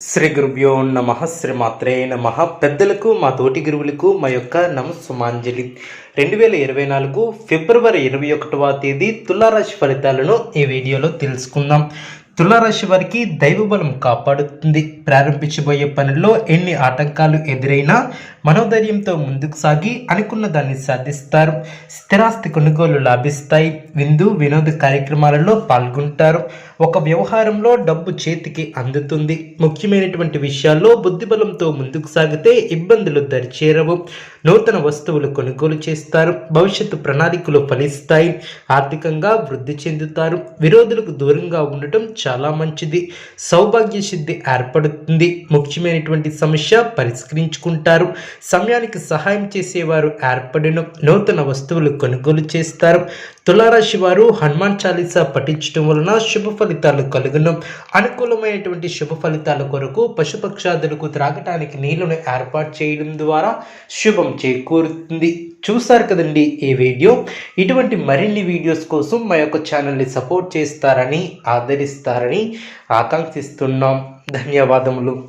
శ్రీ గురుభ్యో నమః శ్రీమాత్రే నమః. పెద్దలకు మా తోటి గురువులకు మా యొక్క నమస్సుమాంజలి. 2024 ఫిబ్రవరి 21వ తేదీ తులారాశి ఫలితాలను ఈ వీడియోలో తెలుసుకుందాం. తులారాశి వారికి దైవబలం కాపాడుతుంది. ప్రారంభించబోయే పనుల్లో ఎన్ని ఆటంకాలు ఎదురైనా మనోధైర్యంతో ముందుకు సాగి అనుకున్న దాన్ని సాధిస్తారు. స్థిరాస్తి కొనుగోలు లాభిస్తాయి. విందు వినోద కార్యక్రమాలలో పాల్గొంటారు. ఒక వ్యవహారంలో డబ్బు చేతికి అందుతుంది. ముఖ్యమైనటువంటి విషయాల్లో బుద్ధిబలంతో ముందుకు సాగితే ఇబ్బందులు దరిచేరవు. నూతన వస్తువులు కొనుగోలు చేస్తారు. భవిష్యత్తు ప్రణాళికలు ఫలిస్తాయి. ఆర్థికంగా వృద్ధి చెందుతారు. విరోధులకు దూరంగా ఉండటం చాలా మంచిది. సౌభాగ్య సిద్ధి ఏర్పడుతుంది. ముఖ్యమైనటువంటి సమస్య పరిష్కరించుకుంటారు. సమయానికి సహాయం చేసేవారు ఏర్పడిన నూతన వస్తువులు కొనుగోలు చేస్తారు. తులారాశి వారు హనుమాన్ చాలీసా పఠించడం వలన శుభ ఫలితాలు కలుగును. అనుకూలమైనటువంటి శుభ ఫలితాల కొరకు పశుపక్షాదులకు త్రాగటానికి నీళ్లను ఏర్పాటు చేయడం ద్వారా శుభం చేకూరుతుంది. చూసారు కదండి ఈ వీడియో. ఇటువంటి మరిన్ని వీడియోస్ కోసం మా యొక్క ఛానల్ని సపోర్ట్ చేస్తారని ఆదరిస్తారని ఆకాంక్షిస్తున్నాం. ధన్యవాదములు.